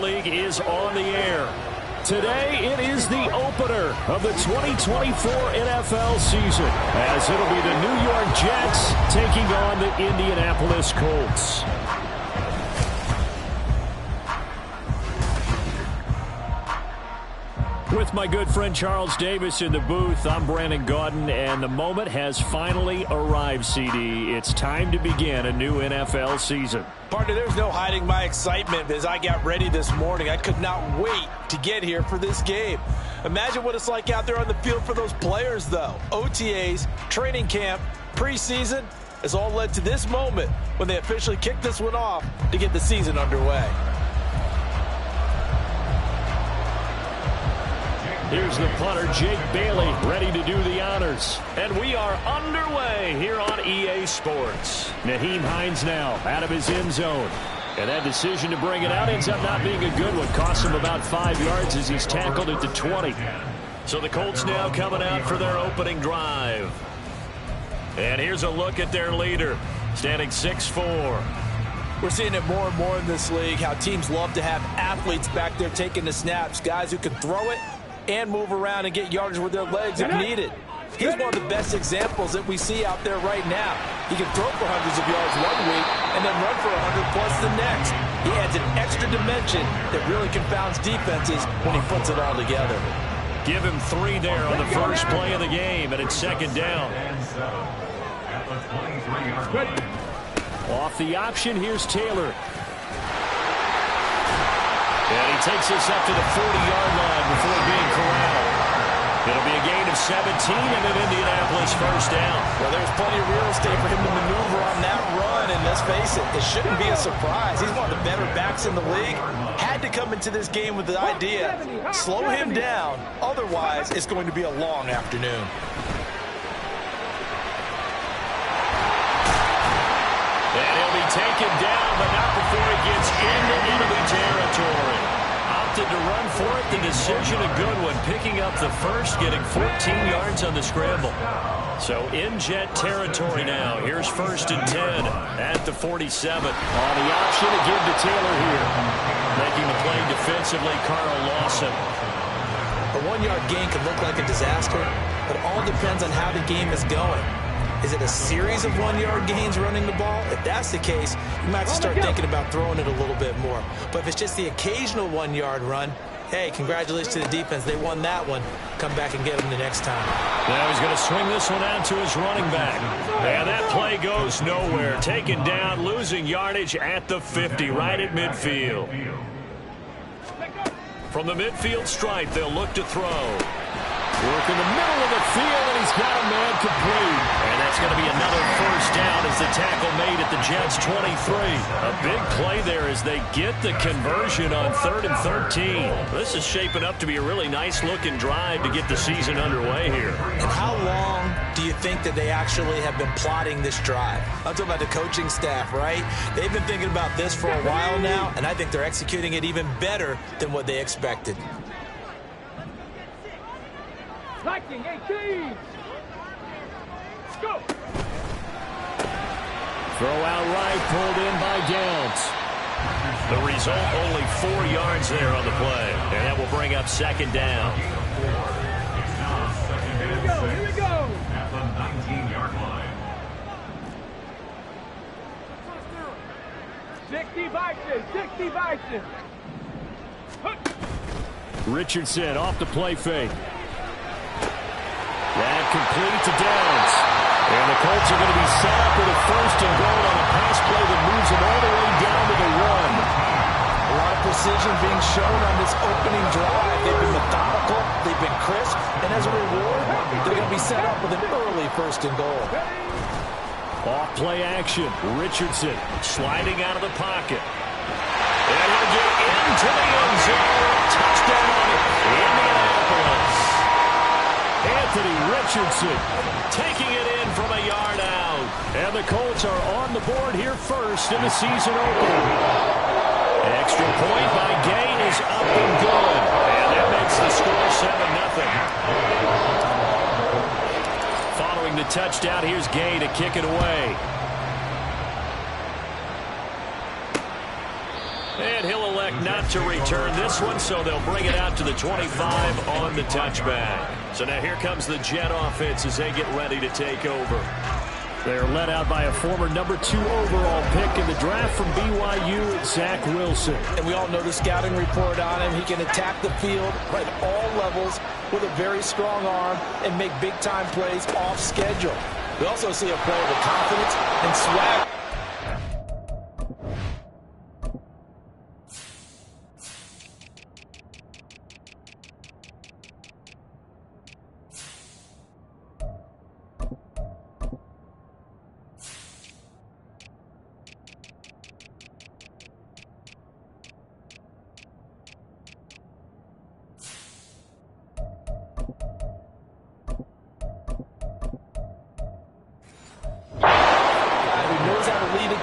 League is on the air. Today it is the opener of the 2024 NFL season, as it'll be the New York Jets taking on the Indianapolis Colts. With my good friend Charles Davis in the booth, I'm Brandon Gaudin, and the moment has finally arrived, CD. It's time to begin a new NFL season. Partner, there's no hiding my excitement as I got ready this morning. I could not wait to get here for this game. Imagine what it's like out there on the field for those players, though. OTAs, training camp, preseason has all led to this moment when they officially kick this one off to get the season underway. Here's the punter, Jake Bailey, ready to do the honors. And we are underway here on EA Sports. Nyheim Hines now out of his end zone. And that decision to bring it out ends up not being a good one. Costs him about 5 yards as he's tackled at the 20. So the Colts now coming out for their opening drive. And here's a look at their leader, standing 6'4". We're seeing it more and more in this league, how teams love to have athletes back there taking the snaps, guys who can throw it and move around and get yardage with their legs if needed. He's one of the best examples that we see out there right now. He can throw for hundreds of yards one week and then run for 100 plus the next. He adds an extra dimension that really confounds defenses when he puts it all together. Give him 3 there on the first play of the game, and it's second down. Off the option, here's Taylor. And he takes this up to the 40-yard line before being corralled. It'll be a gain of 17 and an Indianapolis first down. Well, there's plenty of real estate for him to maneuver on that run, and let's face it, it shouldn't be a surprise. He's one of the better backs in the league. Had to come into this game with the idea, slow him down, otherwise it's going to be a long afternoon. And he'll be taken down, but not before he gets into enemy territory. Opted to run for it. The decision a good one. Picking up the first, getting 14 yards on the scramble. So in Jet territory now. Here's 1st and 10 at the 47. On the option to give to Taylor here. Making the play defensively, Carl Lawson. A 1-yard gain can look like a disaster, but it all depends on how the game is going. Is it a series of 1-yard gains running the ball? If that's the case, you might have to start thinking about throwing it a little bit more. But if it's just the occasional 1-yard run, hey, congratulations to the defense. They won that one. Come back and get them the next time. Now he's going to swing this one out to his running back. And that play goes nowhere. Taken down, losing yardage at the 50, right at midfield. From the midfield stripe, they'll look to throw. Work in the middle of the field, and he's got a man complete. And that's going to be another first down as the tackle made at the Jets' 23. A big play there as they get the conversion on 3rd and 13. This is shaping up to be a really nice-looking drive to get the season underway here. And how long do you think that they actually have been plotting this drive? I'm talking about the coaching staff, right? They've been thinking about this for a while now, and I think they're executing it even better than what they expected. Attacking 18. Go. Throw out right, pulled in by Downs. The result, only 4 yards there on the play. And that will bring up second down. Here we go, here we go. At the 19-yard line. 60 Bison. Richardson off the play fake. That complete to Downs. And the Colts are going to be set up with a 1st and goal on a pass play that moves them all the way down to the 1. A lot of precision being shown on this opening drive. They've been methodical, they've been crisp, and as a reward, they're going to be set up with an early 1st and goal. Off play action. Richardson sliding out of the pocket. And he'll get into the end zone. Touchdown, Indianapolis. Anthony Richardson taking it in from a yard out. And the Colts are on the board here first in the season opener. Extra point by Gain is up and good. And that makes the score 7-0. Following the touchdown, here's Gain to kick it away. And he'll elect not not to return this one, so they'll bring it out to the 25 on the touchback. So now here comes the Jet offense as they get ready to take over. They're led out by a former number 2 overall pick in the draft from BYU, Zach Wilson. And we all know the scouting report on him. He can attack the field at all levels with a very strong arm and make big-time plays off schedule. We also see a player with confidence and swag.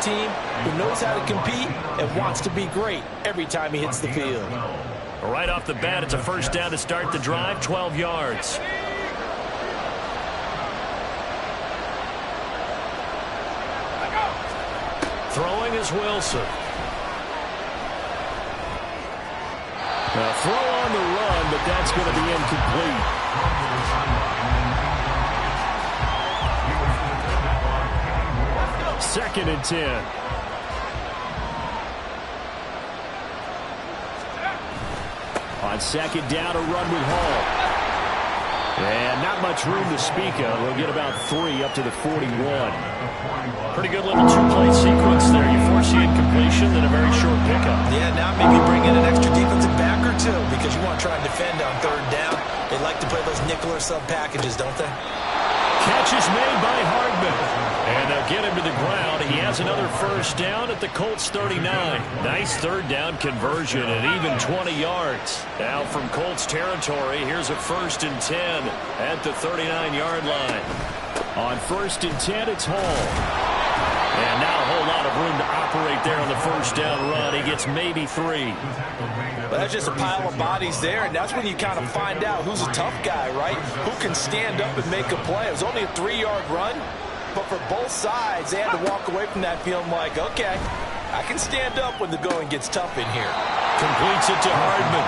Team who knows how to compete and wants to be great every time he hits the field. Right off the bat, it's a first down to start the drive, 12 yards. Throwing is Wilson. A throw on the run, but that's going to be incomplete. Second and 10. On second down, a run with Hall. And not much room to speak of. We'll get about 3 up to the 41. Pretty good little two-play sequence there. You force the incompletion, then a very short pickup. Yeah, now maybe bring in an extra defensive back or two because you want to try and defend on third down. They like to play those nickel or sub packages, don't they? Catch is made by Hardman. And they'll get him to the ground. He has another first down at the Colts 39. Nice third down conversion at even 20 yards. Now from Colts territory, here's a 1st and 10 at the 39-yard line. On 1st and 10, it's Hall. And now a whole lot of room to operate there on the first down run. He gets maybe 3. Well, that's just a pile of bodies there, and that's when you kind of find out who's a tough guy, right? Who can stand up and make a play. It was only a 3-yard run, but for both sides, they had to walk away from that feeling like, okay, I can stand up when the going gets tough in here. Completes it to Hardman.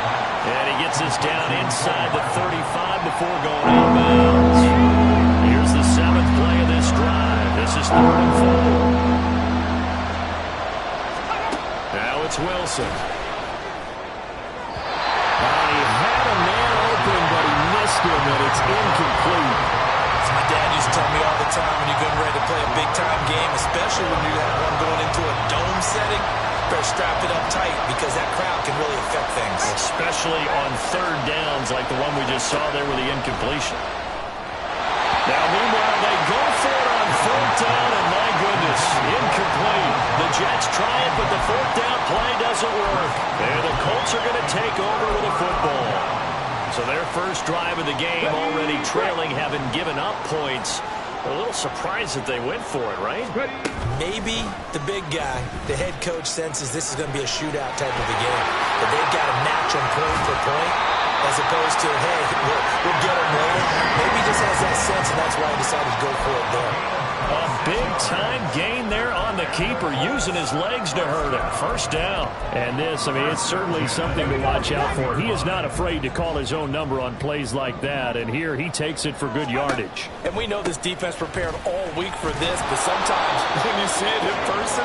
And he gets us down inside the 35 before going out of bounds. Here's the 7th play of this drive. This is 3rd and 4. Now it's Wilson. He had a man open, but he missed him, and it's incomplete. My dad used to tell me all the time when you're getting ready to play a big-time game, especially when you have one going into a dome setting, better strap it up tight because that crowd can really affect things. Especially on third downs like the one we just saw there with the incompletion. Now, meanwhile, they go for it on 4th down, and my goodness, incomplete. The Jets try it, but the 4th down play doesn't work. And the Colts are going to take over with a football. So their first drive of the game already trailing, having given up points. A little surprised that they went for it, right? Maybe the big guy, the head coach, senses this is going to be a shootout type of a game. That they've got to match them point for point, as opposed to, hey, we'll get them later. Maybe he just has that sense, and that's why he decided to go for it there. A big-time gain there on the keeper, using his legs to hurt him. First down. And this, I mean, it's certainly something to watch out for. He is not afraid to call his own number on plays like that, and here he takes it for good yardage. And we know this defense prepared all week for this, but sometimes when you see it in person,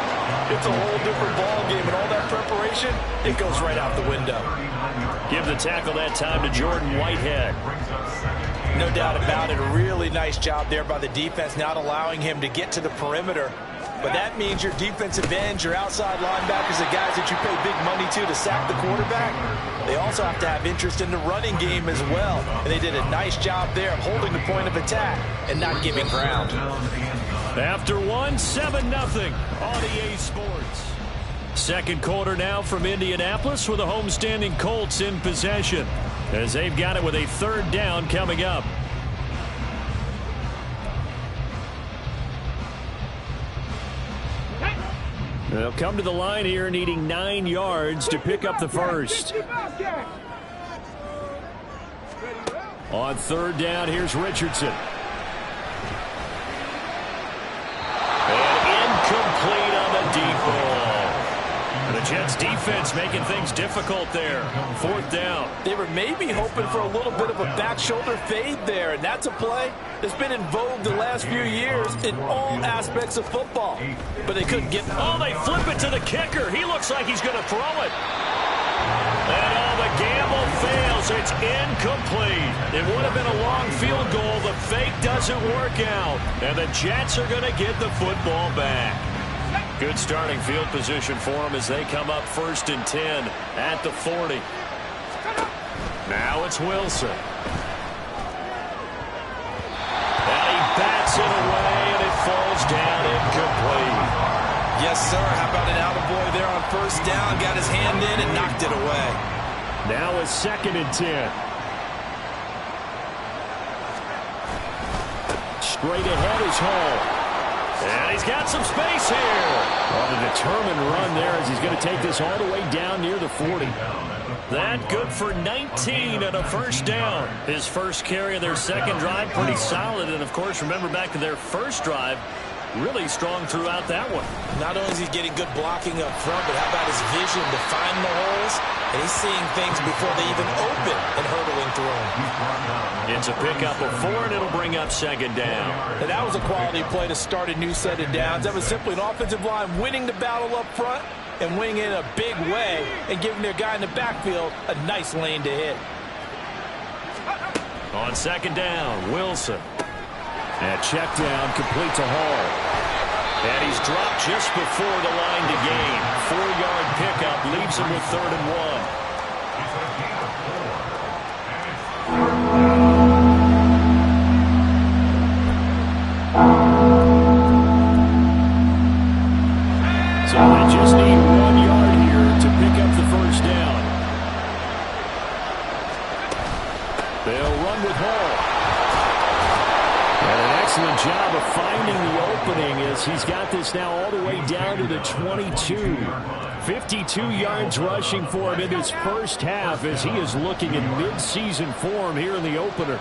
it's a whole different ball game, and all that preparation, it goes right out the window. Give the tackle that time to Jordan Whitehead. No doubt about it. A really nice job there by the defense, not allowing him to get to the perimeter. But that means your defensive ends, your outside linebackers, the guys that you pay big money to sack the quarterback, they also have to have interest in the running game as well. And they did a nice job there of holding the point of attack and not giving ground. After 1, 7-0 on EA Sports. Second quarter now from Indianapolis with the homestanding Colts in possession, as they've got it with a 3rd down coming up. They'll come to the line here needing 9 yards to pick up the first. On 3rd down, here's Richardson. And incomplete on the deep ball. And the Jets defense making things difficult there. 4th down. They were maybe hoping for a little bit of a back shoulder fade there, and that's a play that's been in vogue the last few years in all aspects of football. But they couldn't get... Oh, they flip it to the kicker. He looks like he's going to throw it. And the gamble fails. It's incomplete. It would have been a long field goal. The fake doesn't work out. And the Jets are going to get the football back. Good starting field position for them as they come up 1st and 10 at the 40. Now it's Wilson. And he bats it away, and it falls down incomplete. Yes, sir. How about an attaboy there on 1st down? Got his hand in and knocked it away. Now it's 2nd and 10. Straight ahead is Hall. And he's got some space here. Well, a determined run there as he's going to take this all the way down near the 40. That good for 19 and a 1st down. His first carry of their 2nd drive, pretty solid. And, of course, remember back to their 1st drive, really strong throughout that one. Not only is he getting good blocking up front, but how about his vision to find the holes? And he's seeing things before they even open and hurdling through them. It's a pickup of 4, and it'll bring up 2nd down. And that was a quality play to start a new set of downs. That was simply an offensive line winning the battle up front and winning it in a big way and giving their guy in the backfield a nice lane to hit. On 2nd down, Wilson. And check down, complete to Hall. And he's dropped just before the line to gain. 4-yard pickup leaves him with 3rd and 1. So they just need 1 yard here to pick up the 1st down. They'll run with Hall. And an excellent job of finding the opening as he's got this now all the way down to the 22. 52 yards rushing for him in his 1st half as he is looking in mid-season form here in the opener.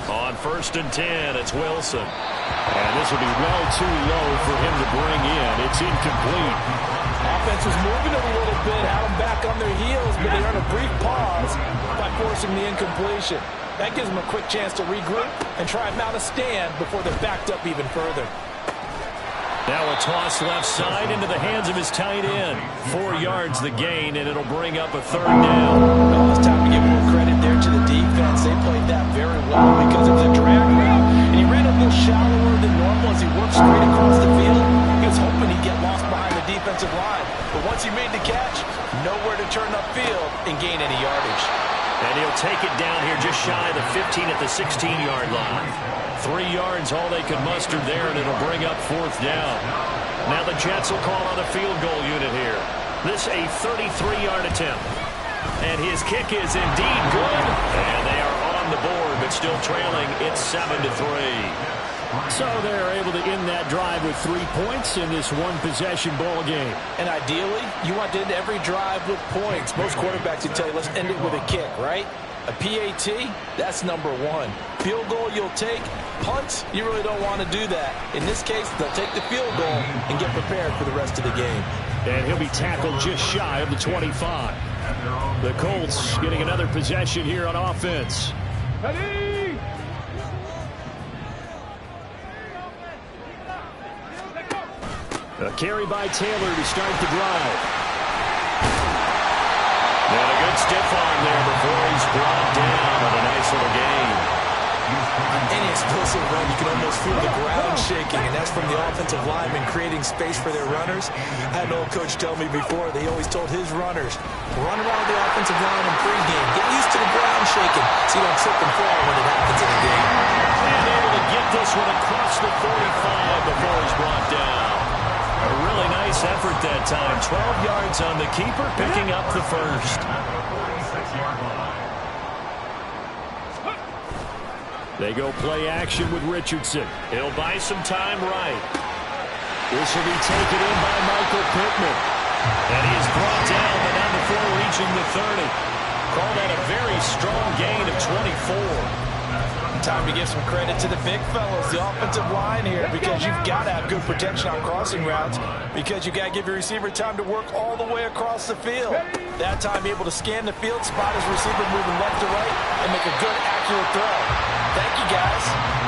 On 1st and 10, it's Wilson. And this will be well too low for him to bring in. It's incomplete. Offense was moving it a little bit, had them back on their heels, but they earned a brief pause by forcing the incompletion. That gives them a quick chance to regroup and try and mount a stand before they're backed up even further. Now a toss left side into the hands of his tight end. 4 yards the gain, and it'll bring up a 3rd down. Well, it's time to give a little credit there to the defense. They played that very well because it was a drag route, and he ran a little shallower than normal as he worked straight across the field. He was hoping he'd get lost behind the defensive line. But once he made the catch, nowhere to turn upfield and gain any yardage. And he'll take it down here just shy of the 15 at the 16-yard line. 3 yards, all they could muster there, and it'll bring up 4th down. Now the Jets will call on a field goal unit here. This a 33-yard attempt. And his kick is indeed good. And they are on the board, but still trailing. It's 7-3. So they're able to end that drive with 3 points in this one-possession ball game. And ideally, you want to end every drive with points. Most quarterbacks would tell you, let's end it with a kick, right? A PAT, that's number 1. Field goal you'll take. Punts, you really don't want to do that. In this case, they'll take the field goal and get prepared for the rest of the game. And he'll be tackled just shy of the 25. The Colts getting another possession here on offense. Ready? A carry by Taylor to start the drive. And a good stiff arm there before he's brought down on a nice little gain. Any explosive run, you can almost feel the ground shaking, and that's from the offensive linemen creating space for their runners. I had an old coach tell me before, they always told his runners, run around the offensive line in pregame. Get used to the ground shaking so you don't slip and fall when it happens in the game. And able to get this one across the 45 before he's brought down. A really nice effort that time. 12 yards on the keeper, picking up the first. They go play action with Richardson. He'll buy some time right. This will be taken in by Michael Pittman. And he is brought down, but not before reaching the 30. Call that a very strong gain of 24. Time to give some credit to the big fellas, the offensive line here, because you've got to have good protection on crossing routes, because you've got to give your receiver time to work all the way across the field. That time, able to scan the field, spot his receiver moving left to right, and make a good, accurate throw. Thank you, guys.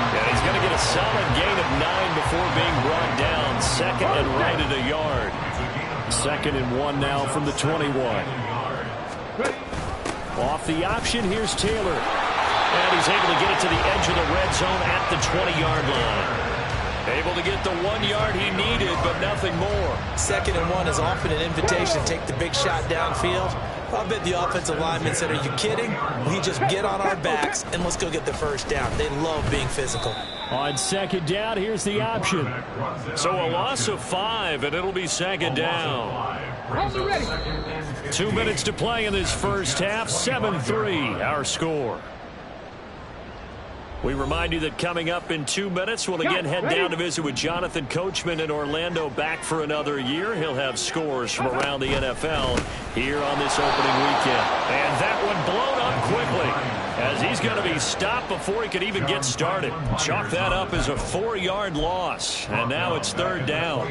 Yeah, he's going to get a solid gain of 9 before being brought down. Second and right at a yard. 2nd and 1 now from the 21. Off the option, here's Taylor. And he's able to get it to the edge of the red zone at the 20-yard line. Able to get the 1 yard he needed, but nothing more. 2nd and 1 is often an invitation to take the big shot downfield. I bet the offensive lineman said, are you kidding? We just get on our backs and let's go get the first down. They love being physical. On 2nd down, here's the option. So a loss of 5, and it'll be 2nd down. 2 minutes to play in this first half. 7-3, our score. We remind you that coming up in 2 minutes, we'll again head down to visit with Jonathan Coachman in Orlando, back for another year. He'll have scores from around the NFL here on this opening weekend. And that one blown up quickly, as he's going to be stopped before he could even get started. Chalk that up as a 4-yard loss, and now it's 3rd down.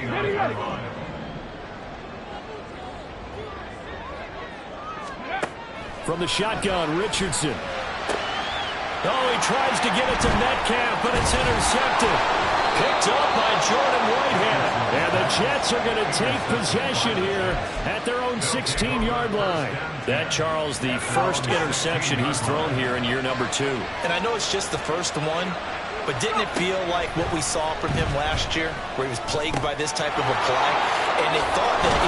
From the shotgun, Richardson. Oh, he tries to get it to Metcalf, but it's intercepted. Picked up by Jordan Whitehead. And the Jets are going to take possession here at their own 16-yard line. That, Charles, the first interception he's thrown here in year number 2. And I know it's just the first one, but didn't it feel like what we saw from him last year, where he was plagued by this type of a play? And they thought that,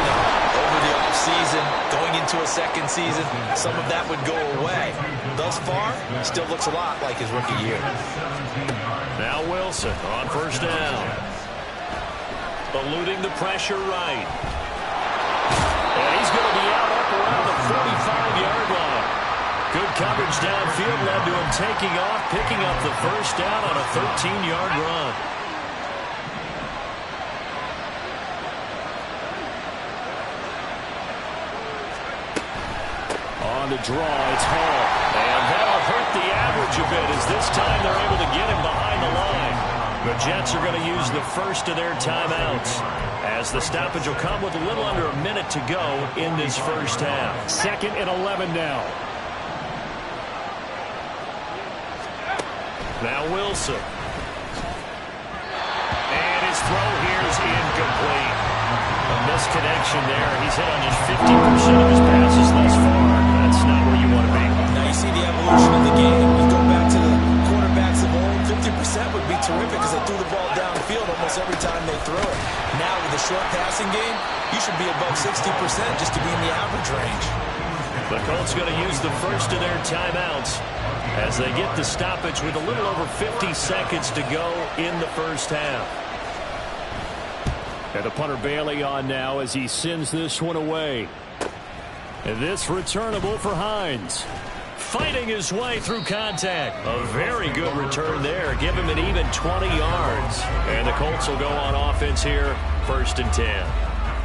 over the offseason, going into a second season, some of that would go away. Thus far, still looks a lot like his rookie year. Now Wilson on 1st down. Eluding the pressure right. And he's going to be out up around the 45-yard line. Good coverage downfield led to him taking off, picking up the first down on a 13-yard run. On the draw, it's Hall. And that'll hurt the average a bit, as this time they're able to get him behind the line. The Jets are going to use the first of their timeouts, as the stoppage will come with a little under a minute to go in this first half. 2nd and 11 now. Now Wilson. And his throw here is incomplete. A misconnection there. He's hit on just 50% of his passes thus far. That's not where you want to be. Now you see the evolution of the game. You go back to the quarterbacks of old, 50% would be terrific because they threw the ball downfield almost every time they throw it. Now with the short passing game, you should be above 60% just to be in the average range. The Colts going to use the first of their timeouts as they get the stoppage with a little over 50 seconds to go in the first half. And the punter Bailey on now as he sends this one away. And this returnable for Hines. Fighting his way through contact. A very good return there. Give him an even 20 yards. And the Colts will go on offense here, 1st and 10.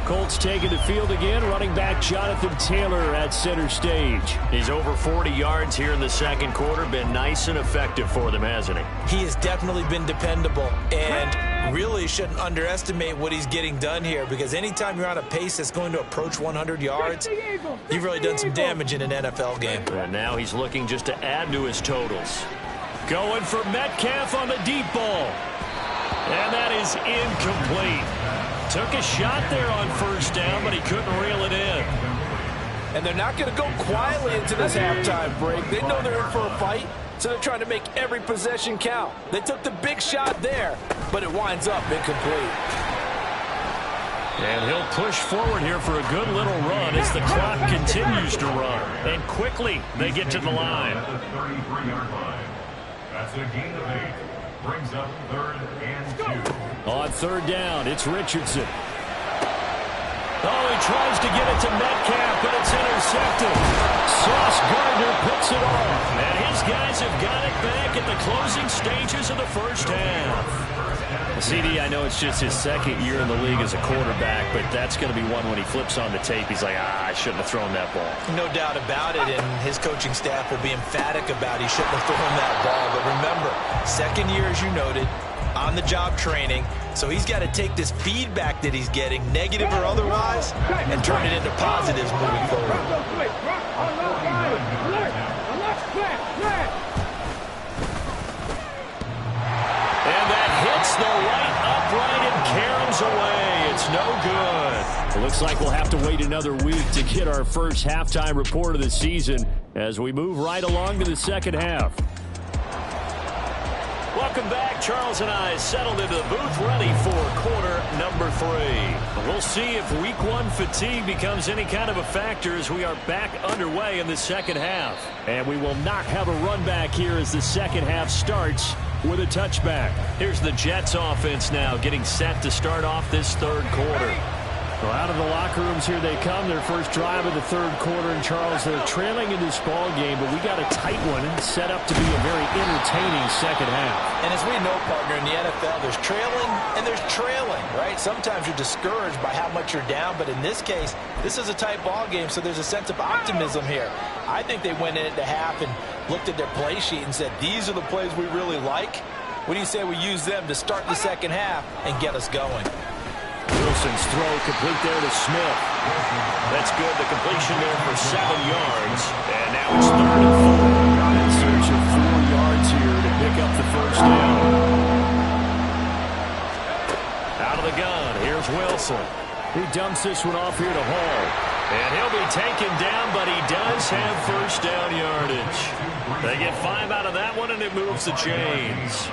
Colts taking the field again. Running back Jonathan Taylor at center stage. He's over 40 yards here in the second quarter. Been nice and effective for them, hasn't he? He has definitely been dependable, and really shouldn't underestimate what he's getting done here, because anytime you're on a pace that's going to approach 100 yards, you've really done some damage in an NFL game. And now he's looking just to add to his totals. Going for Metcalf on the deep ball. And that is incomplete. Took a shot there on 1st down, but he couldn't reel it in. And they're not going to go quietly into this halftime break. They know they're in for a fight, so they're trying to make every possession count. They took the big shot there, but it winds up incomplete. And he'll push forward here for a good little run as the clock continues to run. And quickly, they get to the line. That's a gain of 8. Brings up 3rd and 2. On 3rd down, it's Richardson. Oh, he tries to get it to Metcalf, but it's intercepted. Sauce Gardner picks it off. And his guys have got it back at the closing stages of the first half. CD, I know it's just his second year in the league as a quarterback, but that's going to be one when he flips on the tape. He's like, I shouldn't have thrown that ball. No doubt about it, and his coaching staff will be emphatic about he shouldn't have thrown that ball. But remember, second year, as you noted, on-the-job training, so he's got to take this feedback that he's getting, negative or otherwise, and turn it into positives moving forward. And that hits the right upright and caroms away. It's no good. It looks like we'll have to wait another week to get our first halftime report of the season as we move right along to the second half. Welcome back. Charles and I settled into the booth ready for quarter number 3. We'll see if week 1 fatigue becomes any kind of a factor as we are back underway in the second half. And we will not have a run back here as the second half starts with a touchback. Here's the Jets offense now getting set to start off this third quarter. Well, out of the locker rooms here they come. Their first drive of the third quarter. And Charles, they're trailing in this ball game, but we got a tight one set up to be a very entertaining second half. And as we know, partner, in the NFL, there's trailing and there's trailing, right? Sometimes you're discouraged by how much you're down, but in this case, this is a tight ball game, so there's a sense of optimism here. I think they went into half and looked at their play sheet and said, these are the plays we really like. What do you say we use them to start the second half and get us going? Wilson's throw complete there to Smith. That's good. The completion there for 7 yards. And now it's 3rd and 4. In search of 4 yards here to pick up the first down. Out of the gun. Here's Wilson. He dumps this one off here to Hall. And he'll be taken down, but he does have first down yardage. They get 5 out of that one, and it moves the chains.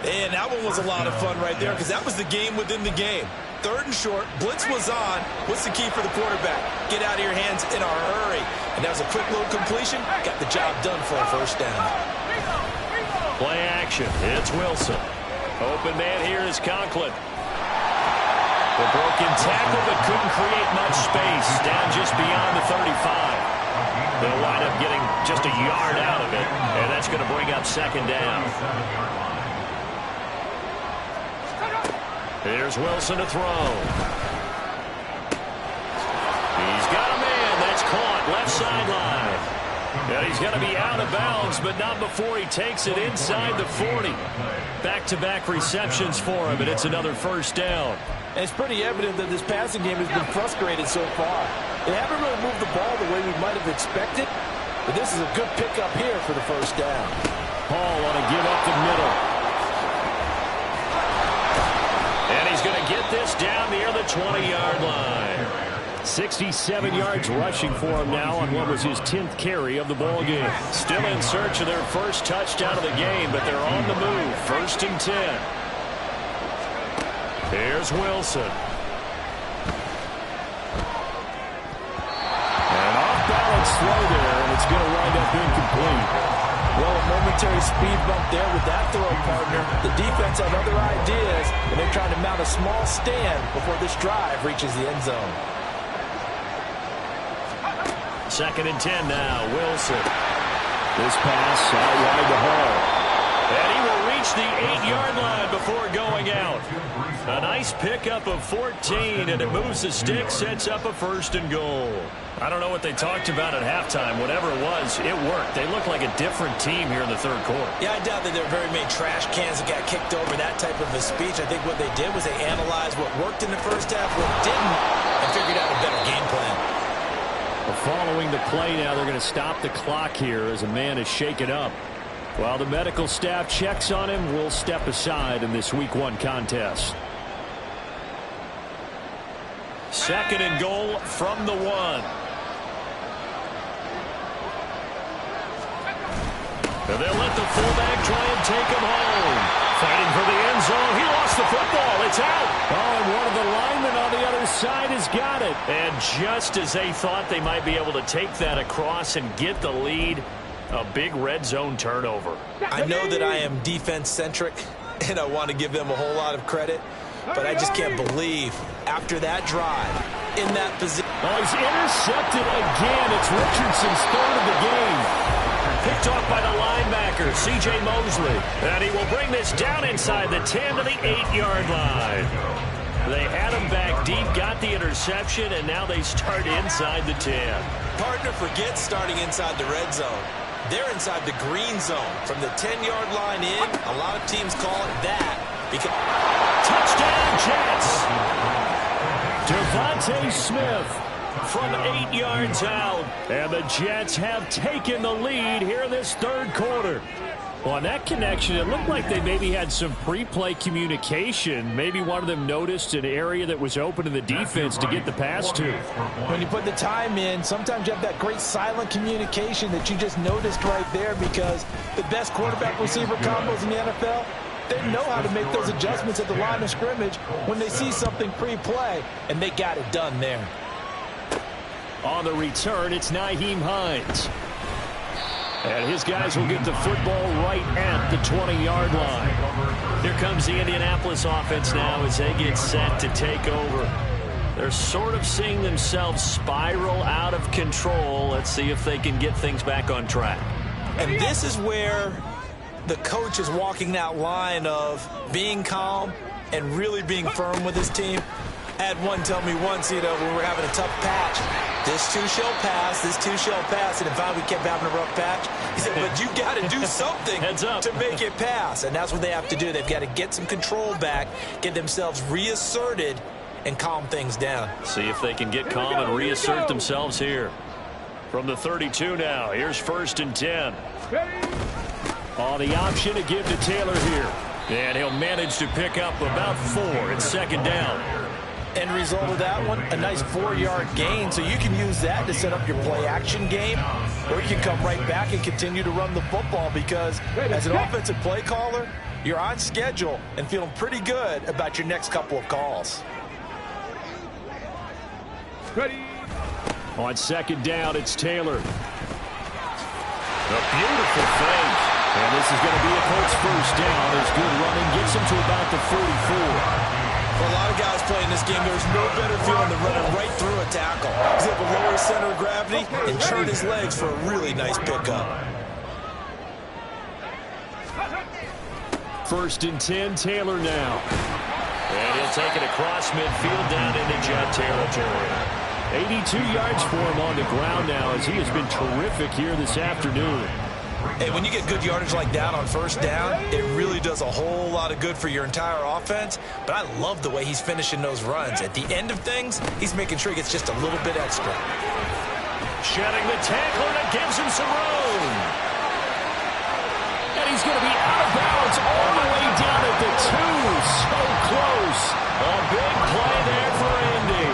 And that one was a lot of fun right there because that was the game within the game. 3rd and short, blitz was on. What's the key for the quarterback? Get out of your hands in a hurry. And that was a quick little completion. Got the job done for a first down. Play action. It's Wilson. Open man here is Conklin. The broken tackle, but couldn't create much space. Down just beyond the 35. They'll wind up getting just a yard out of it, and that's going to bring up second down. Here's Wilson to throw. He's got a man. That's caught. Left sideline. And he's going to be out of bounds, but not before he takes it inside the 40. Back-to-back receptions for him, and it's another first down. And it's pretty evident that this passing game has been frustrated so far. They haven't really moved the ball the way we might have expected, but this is a good pickup here for the first down. Hall on a give up the middle. And he's going to get this down near the 20-yard line. 67 yards rushing for him now on what was his 10th carry of the ball game. Still in search of their first touchdown of the game, but they're on the move. 1st and 10. Here's Wilson. An off-balance throw there, and it's going to wind up incomplete. Well, a momentary speed bump there with that throw, partner. The defense had other ideas, and they're trying to mount a small stand before this drive reaches the end zone. 2nd and 10 now. Wilson. This pass out wide to Hall. And he will reach the 8-yard line before going out. A nice pickup of 14, and it moves the stick, sets up a 1st and goal. I don't know what they talked about at halftime. Whatever it was, it worked. They look like a different team here in the third quarter. Yeah, I doubt that there are very many trash cans that got kicked over, that type of a speech. I think what they did was they analyzed what worked in the first half, what didn't, and figured out a better game plan. Well, following the play now, they're going to stop the clock here as a man is shaken up. While the medical staff checks on him, we'll step aside in this Week 1 contest. 2nd and goal from the 1. And they'll let the fullback try and take him home. Fighting for the end zone. He lost the football. It's out. Oh, and one of the linemen on the other side has got it. And just as they thought they might be able to take that across and get the lead, a big red zone turnover. I know that I am defense-centric, and I want to give them a whole lot of credit, but I just can't believe after that drive, in that position. Oh, he's intercepted again. It's Richardson's 3rd of the game. Picked off by the linebacker, C.J. Mosley. And he will bring this down inside the 10 to the 8-yard line. They had him back deep, got the interception, and now they start inside the 10. Partner, forget starting inside the red zone. They're inside the green zone. From the 10-yard line in, a lot of teams call it that. Because touchdown, Jets! Devontae Smith from 8 yards out. And the Jets have taken the lead here in this third quarter. Well, on that connection, it looked like they maybe had some pre-play communication. Maybe one of them noticed an area that was open in the defense to get the pass to. When you put the time in, sometimes you have that great silent communication that you just noticed right there, because the best quarterback-receiver combos in the NFL, they know how to make those adjustments at the line of scrimmage when they see something pre-play, and they got it done there. On the return, it's Nyheim Hines. And his guys will get the football right at the 20-yard line. Here comes the Indianapolis offense now as they get set to take over. They're sort of seeing themselves spiral out of control. Let's see if they can get things back on track. And this is where the coach is walking that line of being calm and really being firm with his team. I had one tell me once, when we were having a tough patch, this too shall pass, this too shall pass, and finally we kept having a rough patch. He said, but you got to do something to make it pass, and that's what they have to do. They've got to get some control back, get themselves reasserted, and calm things down. See if they can get calm and reassert themselves here. From the 32 now, here's 1st and 10. Oh, the option to give to Taylor here. And he'll manage to pick up about 4. It's 2nd down. End result of that one, a nice 4-yard gain. So you can use that to set up your play-action game, or you can come right back and continue to run the football, because as an offensive play caller, you're on schedule and feeling pretty good about your next couple of calls. Ready. On 2nd down, it's Taylor. A beautiful fake. And this is going to be a Colts 1st down. There's good running. Gets him to about the 44. For a lot of guys playing this game, there's no better feeling than running right through a tackle. He's able to lower his center of gravity and turn his legs for a really nice pickup. 1st and 10, Taylor now. And he'll take it across midfield down into Jet territory. 82 yards for him on the ground now, as he has been terrific here this afternoon. Hey, when you get good yardage like that on 1st down, it really does a whole lot of good for your entire offense. But I love the way he's finishing those runs. At the end of things, he's making sure he gets just a little bit extra. Shedding the tackler, and it gives him some room. And he's going to be out of bounds all the way down at the 2. So close. A big play there for Indy.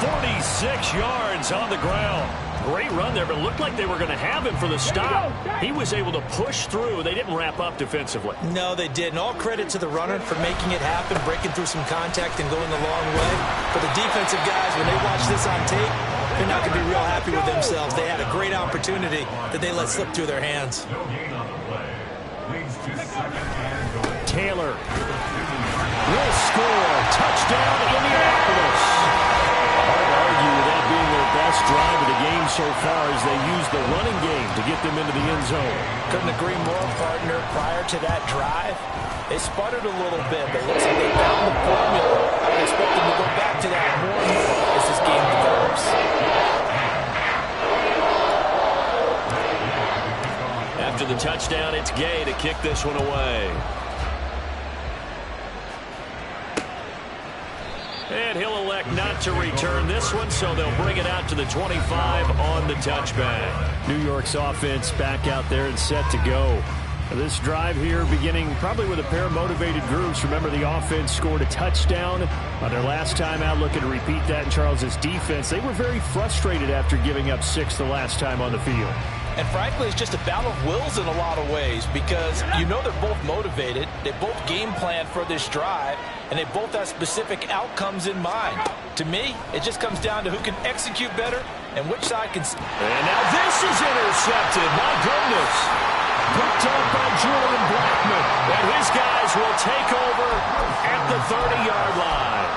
46 yards on the ground. Great run there, but it looked like they were going to have him for the stop. He was able to push through. They didn't wrap up defensively. No, they didn't. All credit to the runner for making it happen, breaking through some contact and going a long way. For the defensive guys, when they watch this on tape, they're not going to be real happy with themselves. They had a great opportunity that they let slip through their hands. Taylor will score. Touchdown, Indianapolis. Hard to argue with that being their best drive of the game so far, as they use the running game to get them into the end zone. Couldn't agree more, partner. Prior to that drive, they sputtered a little bit, but it looks like they found the formula. I would expect them to go back to that more and more as this game develops. After the touchdown, it's Gay to kick this one away. And he'll elect not to return this one, so they'll bring it out to the 25 on the touchback. New York's offense back out there and set to go. This drive here beginning probably with a pair of motivated groups. Remember, the offense scored a touchdown on their last time out. Looking to repeat that in Charles's defense. They were very frustrated after giving up 6 the last time on the field. And frankly, it's just a battle of wills in a lot of ways, because you know they're both motivated, they both game plan for this drive, and they both have specific outcomes in mind. To me, it just comes down to who can execute better and which side can... And now this is intercepted. My goodness. Picked up by Julian Blackmon. And his guys will take over at the 30-yard line.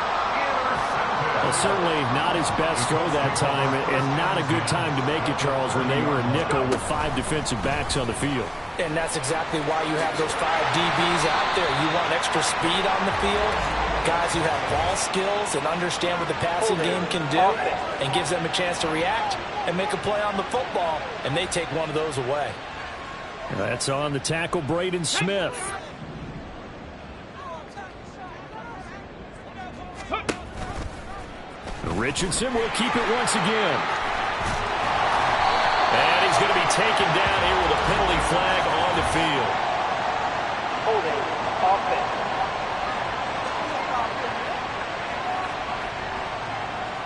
A certainly not his best throw that time, and not a good time to make it, Charles, when they were a nickel with 5 defensive backs on the field. And that's exactly why you have those 5 DBs out there. You want extra speed on the field, guys who have ball skills and understand what the passing game can do, and gives them a chance to react and make a play on the football, and they take one of those away. That's on the tackle, Braden Smith. Richardson will keep it once again. And he's going to be taken down here with a penalty flag on the field. Holding offense.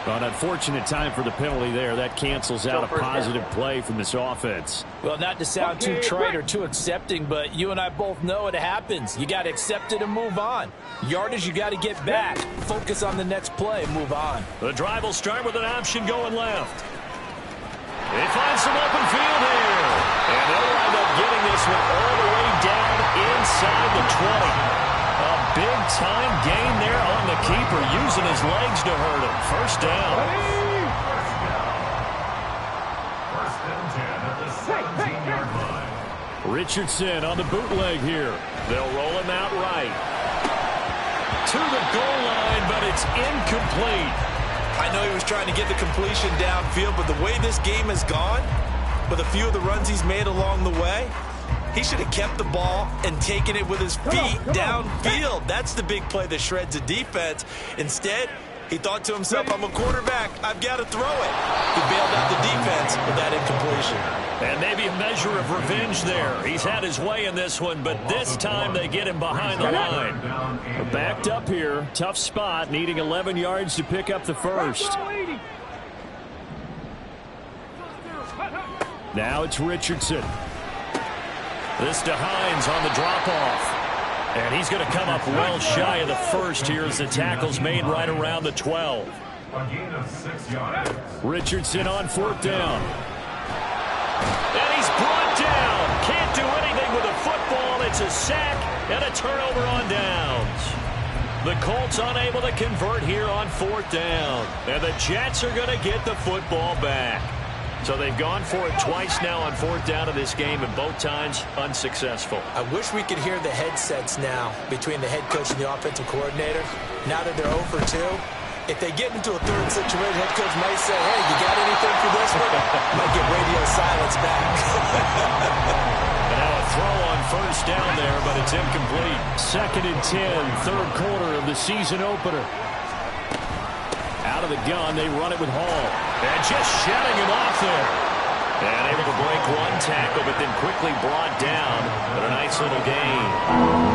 An unfortunate time for the penalty there. That cancels out a positive play from this offense. Well, not to sound too trite or too accepting, but you and I both know it happens. You got to accept it and move on. Yardage, you got to get back. Focus on the next play and move on. The drive will start with an option going left. They find some open field here. And they'll wind up getting this one all the way down inside the 20. A big-time gain there on the keeper, using his legs to hurt him. First down. First and 10 at the 17-yard line. Richardson on the bootleg here. They'll roll him out right. To the goal line, but it's incomplete. I know he was trying to get the completion downfield, but the way this game has gone, with a few of the runs he's made along the way, he should have kept the ball and taken it with his feet downfield. That's the big play that shreds a defense. Instead, he thought to himself, I'm a quarterback, I've got to throw it. He bailed out the defense with that incompletion. And maybe a measure of revenge there. He's had his way in this one, but this time they get him behind the line. We're backed up here. Tough spot, needing 11 yards to pick up the first. Now it's Richardson. This to Hines on the drop-off. And he's going to come up well shy of the first here as the tackle's made right around the 12. A gain of 6 yards. Richardson on 4th down. And he's brought down. Can't do anything with a football. It's a sack and a turnover on downs. The Colts unable to convert here on 4th down. And the Jets are going to get the football back. So they've gone for it twice now on 4th down in this game, and both times unsuccessful. I wish we could hear the headsets now between the head coach and the offensive coordinator. Now that they're 0 for 2, if they get into a third situation, head coach might say, hey, you got anything for this one? Might get radio silence back. And now a throw on 1st down there, but it's incomplete. 2nd and 10, 3rd quarter of the season opener. Out of the gun, they run it with Hall. And just shutting him off there. And able to break one tackle, but then quickly brought down. But a nice little gain.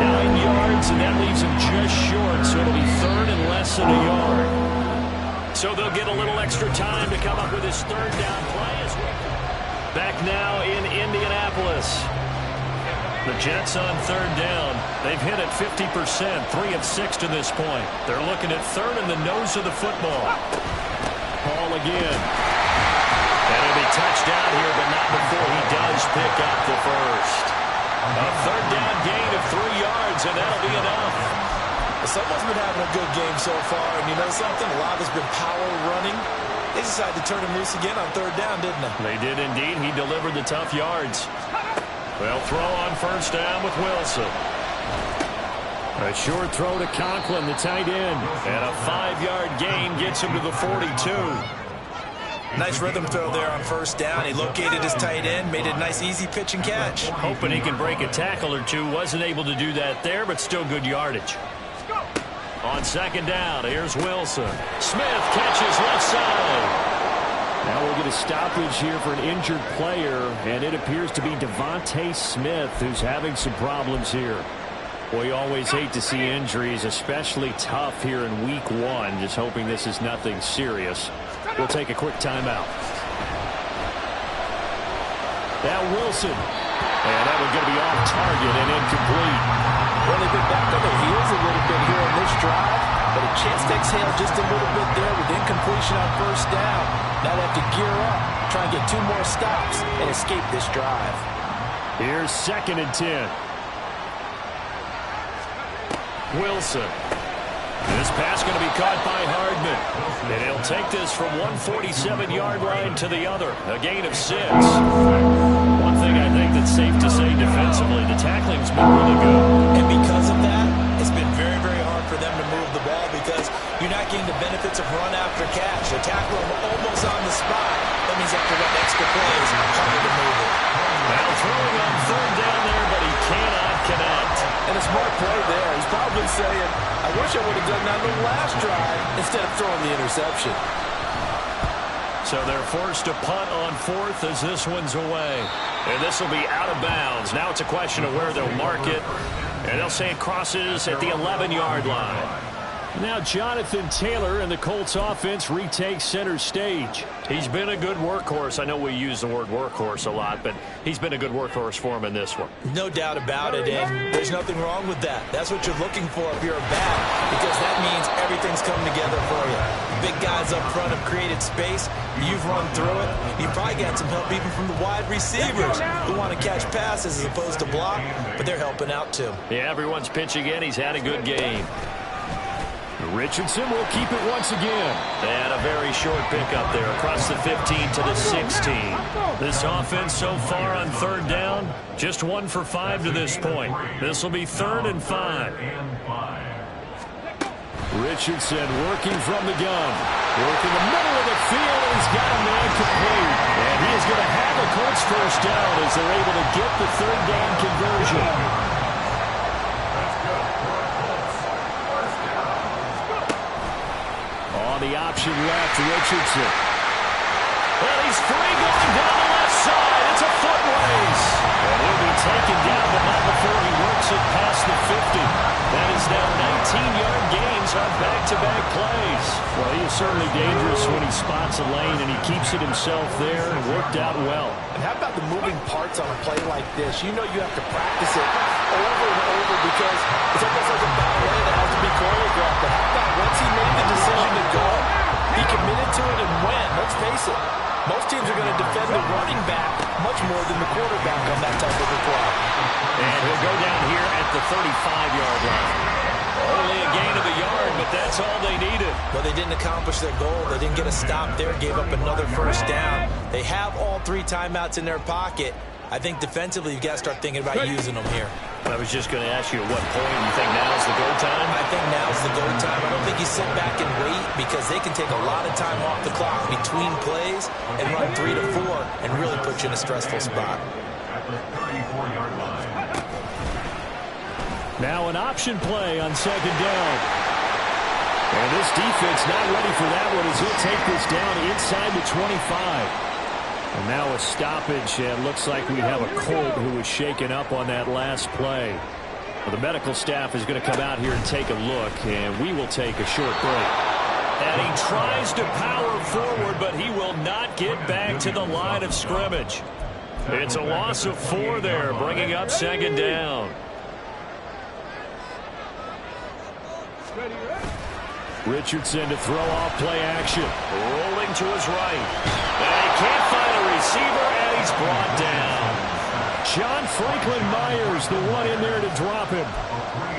9 yards, and that leaves him just short. So it'll be 3rd and less than a yard. So they'll get a little extra time to come up with his 3rd down play. Back now in Indianapolis. The Jets on 3rd down. They've hit it 50%, 3 of 6 to this point. They're looking at 3rd in the nose of the football. Hall again. And it'll be touched out here, but not before he does pick up the first. A 3rd down gain of 3 yards, and that'll be enough. Someone's been having a good game so far, and you know something? A lot has been power running. They decided to turn him loose again on 3rd down, didn't they? They did indeed. He delivered the tough yards. They'll throw on 1st down with Wilson. A short throw to Conklin, the tight end. And a 5-yard gain gets him to the 42. Nice rhythm throw there on 1st down. He located his tight end, made it a nice, easy pitch and catch. Hoping he can break a tackle or two. Wasn't able to do that there, but still good yardage. On 2nd down, here's Wilson. Smith catches left side. Now we'll get a stoppage here for an injured player, and it appears to be Devontae Smith who's having some problems here. Well, you always hate to see injuries, especially tough here in week 1. Just hoping this is nothing serious. We'll take a quick timeout. Now Wilson. And that one's going to be off target and incomplete. Well, they've been back on their heels a little bit here on this drive, but a chance to exhale just a little bit there with incompletion on 1st down. Now they have to gear up, try and get 2 more stops, and escape this drive. Here's 2nd and 10. Wilson. This pass going to be caught by Hardman. And he'll take this from 147-yard line to the other. A gain of 6. One thing I think that's safe to say defensively, the tackling's been really good. And because of that, it's been very, very hard for them to move the ball because you're not getting the benefits of run after catch. They tackle him almost on the spot. That means they have to run extra plays. Harder to move it. Now throwing on 3rd down there, but he cannot connect. And a smart play there. He's probably saying, I wish I would have done that on the last drive instead of throwing the interception. So they're forced to punt on 4th as this one's away. And this will be out of bounds. Now it's a question of where they'll mark it. And they'll say it crosses at the 11-yard line. Now Jonathan Taylor and the Colts offense retakes center stage. He's been a good workhorse. I know we use the word workhorse a lot, but he's been a good workhorse for him in this one. No doubt about it, and there's nothing wrong with that. That's what you're looking for if you're a back, because that means everything's coming together for you. Big guys up front have created space. You've run through it. You've probably got some help even from the wide receivers who want to catch passes as opposed to block, but they're helping out too. Yeah, everyone's pitching in. He's had a good game. Richardson will keep it once again. And a very short pickup there across the 15 to the 16. This offense so far on 3rd down, just 1 for 5 to this point. This will be 3rd and 5. Richardson working from the gun. Working the middle of the field, and he's got a man complete. And he is going to have a Colts 1st down as they're able to get the 3rd down conversion. The option left, Richardson. Well, he's free going down the left side. It's a foot race. And he'll be taken down, but not before he works it past the 50. That is now 19-yard gains on back-to-back plays. Well, he is certainly dangerous when he spots a lane, and he keeps it himself there and worked out well. And how about the moving parts on a play like this? You know you have to practice it over and over because it's almost like a ballet that has to be choreographed. But how about once he made the decision to go, he committed to it and went. Let's face it, most teams are going to defend the running back much more than the quarterback on that type of a play. And he'll go down here at the 35-yard line. Only a gain of a yard, but that's all they needed. Well, they didn't accomplish their goal. They didn't get a stop there, gave up another 1st down. They have all 3 timeouts in their pocket. I think defensively, you've got to start thinking about using them here. I was just going to ask you at what point you think now's the go time? I think now's the go time. I don't think you sit back and wait because they can take a lot of time off the clock between plays and run 3 to 4 and really put you in a stressful spot. Now an option play on 2nd down. And this defense not ready for that one as he'll take this down inside the 25. And now a stoppage, and looks like we have a Colt who was shaken up on that last play. Well, the medical staff is going to come out here and take a look, and we will take a short break. And he tries to power forward, but he will not get back to the line of scrimmage. It's a loss of 4 there, bringing up 2nd down. Richardson to throw off play action. Rolling to his right. And he can't find a receiver, and he's brought down. John Franklin Myers, the one in there to drop him.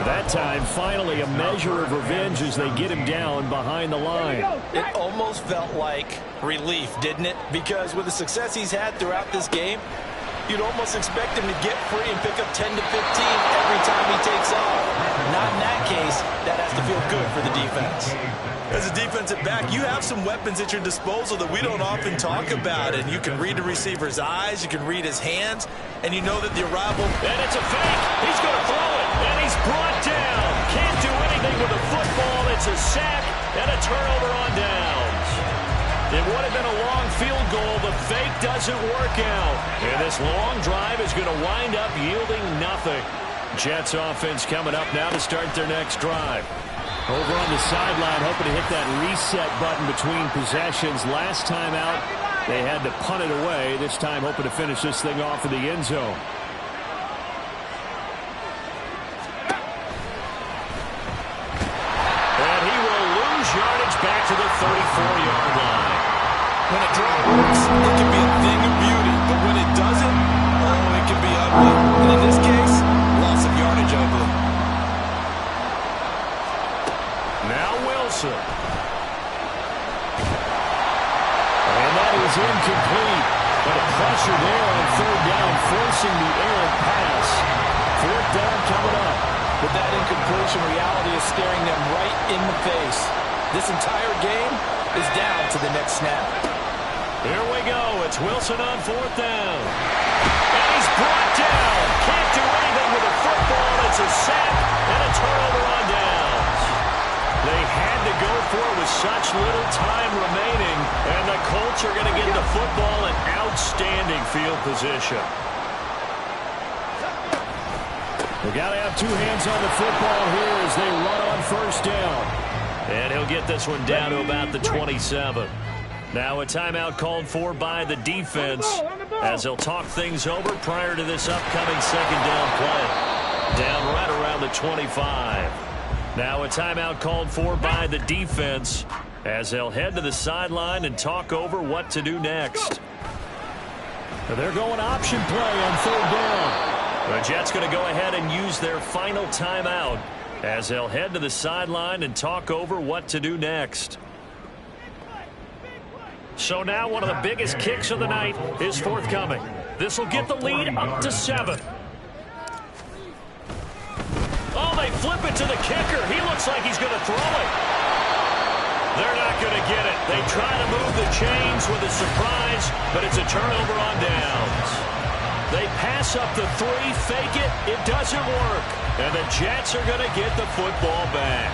That time, finally, a measure of revenge as they get him down behind the line. It almost felt like relief, didn't it? Because with the success he's had throughout this game, you'd almost expect him to get free and pick up 10 to 15 every time he takes off. Not in that case. That has to feel good for the defense. As a defensive back, you have some weapons at your disposal that we don't often talk about. And you can read the receiver's eyes, you can read his hands, and you know that the arrival... And it's a fake. He's going to throw it, and he's brought down. Can't do anything with the football. It's a sack and a turnover on downs. It would have been a long field goal. The fake doesn't work out. And this long drive is going to wind up yielding nothing. Jets offense coming up now to start their next drive. Over on the sideline, hoping to hit that reset button between possessions. Last time out, they had to punt it away. This time, hoping to finish this thing off in the end zone. And he will lose yardage back to the 34-yard line. When a draw works, it can be a thing of beauty. But when it doesn't, oh, it can be ugly. And in this case, loss of yardage ugly. Now missing the errant pass. Fourth down coming up. With that incompletion, reality is staring them right in the face. This entire game is down to the next snap. Here we go. It's Wilson on fourth down. And he's brought down. Can't do anything with the football. It's a sack and a turnover on downs. They had to go for it with such little time remaining, and the Colts are going to get the football in outstanding field position. They got to have two hands on the football here as they run on first down. And he'll get this one down to about the 27. Now a timeout called for by the defense as they'll talk things over prior to this upcoming second down play. Down right around the 25. Now a timeout called for by the defense as they'll head to the sideline and talk over what to do next. They're going option play on third down. The Jets going to go ahead and use their final timeout as they'll head to the sideline and talk over what to do next. So now one of the biggest kicks of the night is forthcoming. This will get the lead up to 7. Oh, they flip it to the kicker. He looks like he's going to throw it. They're not going to get it. They try to move the chains with a surprise, but it's a turnover on downs. They pass up the 3, fake it. It doesn't work. And the Jets are going to get the football back.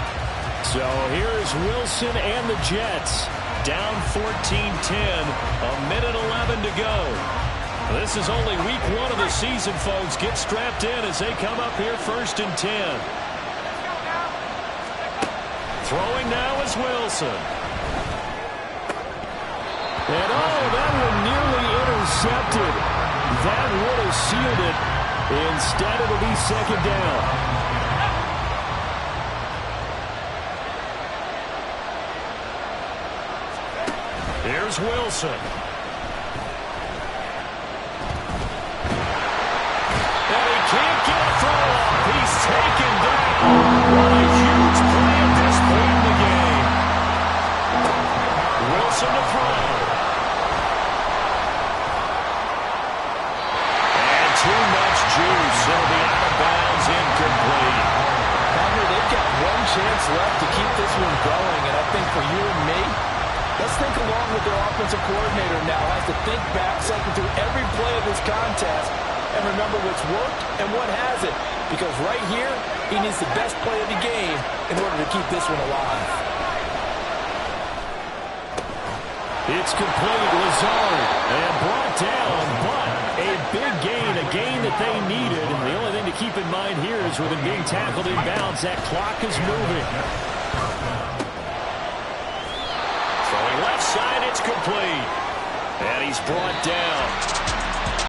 So here's Wilson and the Jets. Down 14-10, a minute 11 to go. This is only week 1 of the season, folks. Get strapped in as they come up here first and 10. Throwing now is Wilson. And that one nearly intercepted. That would have sealed it. Instead, it'll be second down. Here's Wilson. And he can't get a throw off. He's taken down. What a huge play at this point in the game. Wilson to throw. And too much juice. It'll be out of bounds, incomplete. Hunter, they've got one chance left to keep this one going, and I think for you and me, let's think along with their offensive coordinator now. Has to think back, cycle through every play of this contest, and remember what's worked and what hasn't. Because right here, he needs the best play of the game in order to keep this one alive. It's complete. Lazard and brought down, but a big gain, a gain that they needed. And the only thing to keep in mind here is with him being tackled in bounds, that clock is moving. Throwing left side, it's complete. And he's brought down.